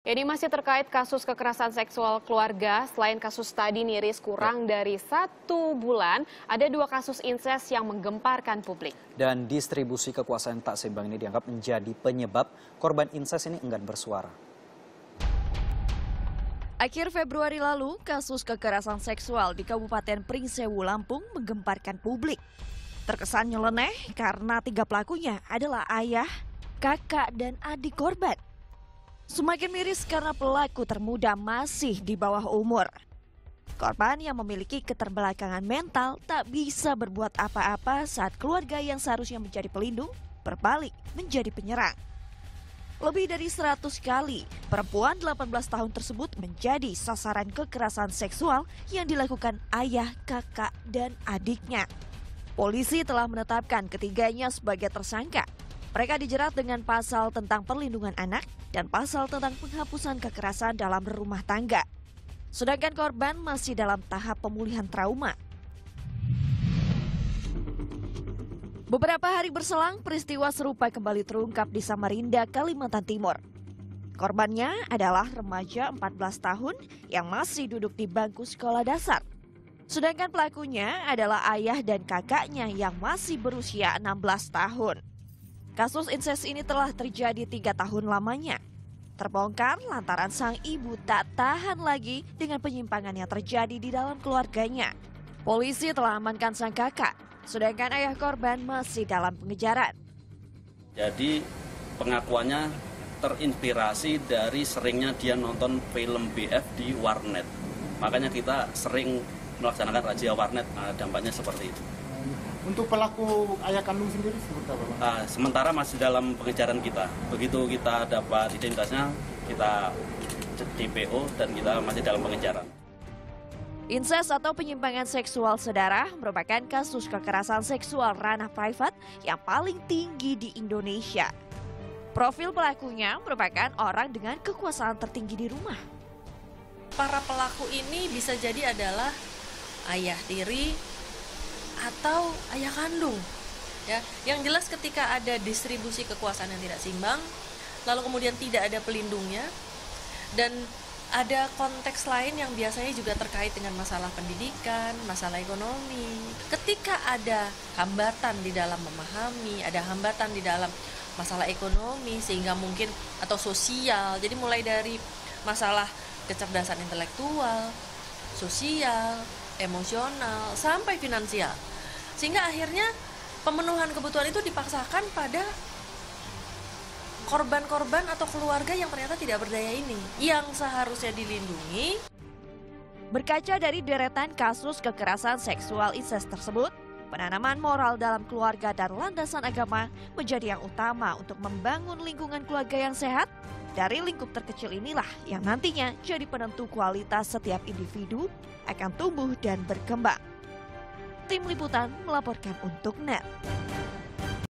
Ini masih terkait kasus kekerasan seksual keluarga. Selain kasus tadi nyaris kurang dari 1 bulan, ada 2 kasus insest yang menggemparkan publik. Dan distribusi kekuasaan tak seimbang ini dianggap menjadi penyebab korban insest ini enggan bersuara. Akhir Februari lalu, kasus kekerasan seksual di Kabupaten Pringsewu, Lampung menggemparkan publik. Terkesan nyeleneh karena 3 pelakunya adalah ayah, kakak, dan adik korban. Semakin miris karena pelaku termuda masih di bawah umur. Korban yang memiliki keterbelakangan mental tak bisa berbuat apa-apa saat keluarga yang seharusnya menjadi pelindung berbalik menjadi penyerang. Lebih dari 100 kali, perempuan 18 tahun tersebut menjadi sasaran kekerasan seksual yang dilakukan ayah, kakak, dan adiknya. Polisi telah menetapkan ketiganya sebagai tersangka. Mereka dijerat dengan pasal tentang perlindungan anak dan pasal tentang penghapusan kekerasan dalam rumah tangga. Sedangkan korban masih dalam tahap pemulihan trauma. Beberapa hari berselang, peristiwa serupa kembali terungkap di Samarinda, Kalimantan Timur. Korbannya adalah remaja 14 tahun yang masih duduk di bangku sekolah dasar. Sedangkan pelakunya adalah ayah dan kakaknya yang masih berusia 16 tahun. Kasus insest ini telah terjadi 3 tahun lamanya. Terbongkar lantaran sang ibu tak tahan lagi dengan penyimpangan yang terjadi di dalam keluarganya. Polisi telah amankan sang kakak, sedangkan ayah korban masih dalam pengejaran. Jadi pengakuannya terinspirasi dari seringnya dia nonton film BF di warnet. Makanya kita sering melaksanakan razia warnet, dampaknya seperti itu. Untuk pelaku ayah kandung sendiri seperti apa? Sementara masih dalam pengejaran kita. Begitu kita dapat identitasnya, kita DPO dan kita masih dalam pengejaran. Insest atau penyimpangan seksual saudara merupakan kasus kekerasan seksual ranah privat yang paling tinggi di Indonesia. Profil pelakunya merupakan orang dengan kekuasaan tertinggi di rumah. Para pelaku ini bisa jadi adalah ayah tiri atau ayah kandung, ya. Yang jelas ketika ada distribusi kekuasaan yang tidak seimbang, lalu kemudian tidak ada pelindungnya, dan ada konteks lain yang biasanya juga terkait dengan masalah pendidikan, masalah ekonomi. Ketika ada hambatan di dalam memahami, ada hambatan di dalam masalah ekonomi, sehingga mungkin atau sosial, jadi mulai dari masalah kecerdasan intelektual, sosial, emosional, sampai finansial. Sehingga akhirnya pemenuhan kebutuhan itu dipaksakan pada korban-korban atau keluarga yang ternyata tidak berdaya ini, yang seharusnya dilindungi. Berkaca dari deretan kasus kekerasan seksual insest tersebut, penanaman moral dalam keluarga dan landasan agama menjadi yang utama untuk membangun lingkungan keluarga yang sehat. Dari lingkup terkecil inilah yang nantinya jadi penentu kualitas setiap individu akan tumbuh dan berkembang. Tim Liputan melaporkan untuk NET.